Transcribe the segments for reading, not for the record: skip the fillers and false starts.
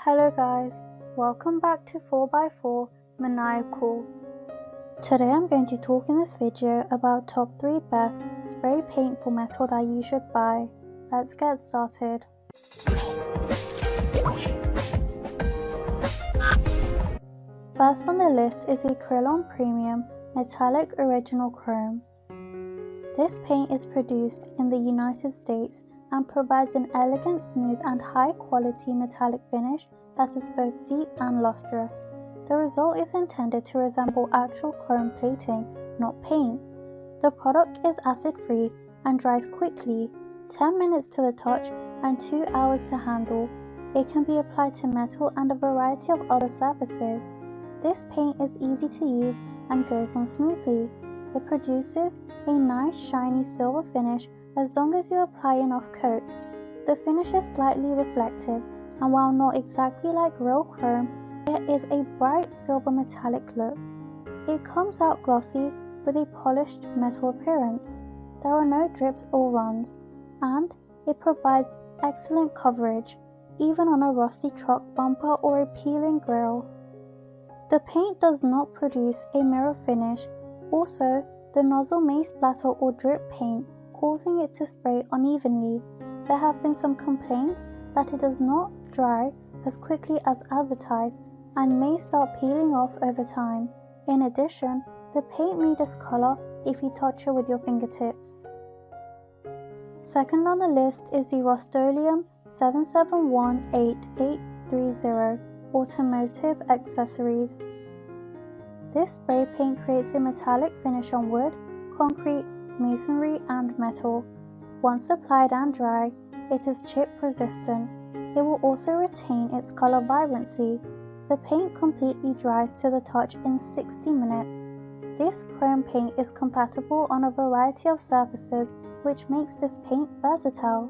Hello guys, welcome back to 4x4 Maniacal. Today I'm going to talk in this video about top 3 best spray paint for metal that you should buy. Let's get started. First on the list is the Krylon Premium Metallic Original Chrome. This paint is produced in the United States and provides an elegant, smooth and high-quality metallic finish that is both deep and lustrous. The result is intended to resemble actual chrome plating, not paint. The product is acid-free and dries quickly, 10 minutes to the touch and 2 hours to handle. It can be applied to metal and a variety of other surfaces. This paint is easy to use and goes on smoothly. It produces a nice shiny silver finish as long as you apply enough coats. The finish is slightly reflective, and while not exactly like real chrome, it is a bright silver metallic look. It comes out glossy with a polished metal appearance. There are no drips or runs, and it provides excellent coverage, even on a rusty truck bumper or a peeling grille. The paint does not produce a mirror finish. Also, the nozzle may splatter or drip paint, causing it to spray unevenly. There have been some complaints that it does not dry as quickly as advertised and may start peeling off over time. In addition, the paint may discolor if you touch it with your fingertips. Second on the list is the Rostolium 7718830 Automotive Accessories. This spray paint creates a metallic finish on wood, concrete, masonry and metal. Once applied and dry, it is chip resistant. It will also retain its color vibrancy. The paint completely dries to the touch in 60 minutes. This chrome paint is compatible on a variety of surfaces, which makes this paint versatile.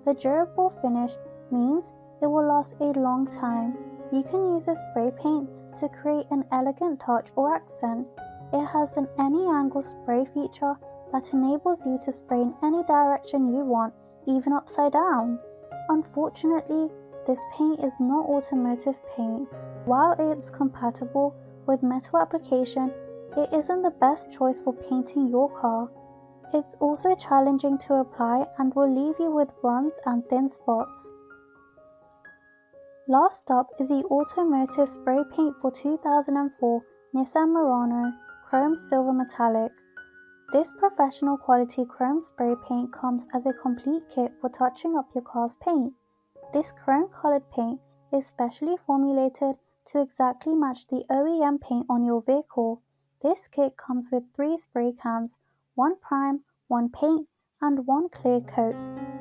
The durable finish means it will last a long time. You can use this spray paint to create an elegant touch or accent. It has an any angle spray feature that enables you to spray in any direction you want, even upside down. Unfortunately, this paint is not automotive paint. While it's compatible with metal application, it isn't the best choice for painting your car. It's also challenging to apply and will leave you with runs and thin spots. Last up is the Automotive Spray Paint for 2004 Nissan Murano Chrome Silver Metallic. This professional quality chrome spray paint comes as a complete kit for touching up your car's paint. This chrome colored paint is specially formulated to exactly match the OEM paint on your vehicle. This kit comes with 3 spray cans, 1 prime, 1 paint, and 1 clear coat.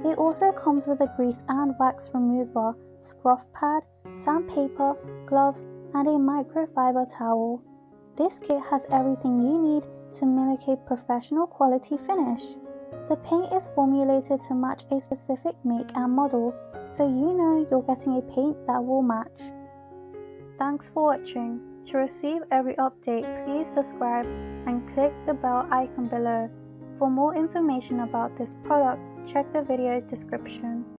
It also comes with a grease and wax remover, scruff pad, sandpaper, gloves, and a microfiber towel. This kit has everything you need to mimic a professional quality finish. The paint is formulated to match a specific make and model, so you know you're getting a paint that will match. Thanks for watching. To receive every update, please subscribe and click the bell icon below. For more information about this product, check the video description.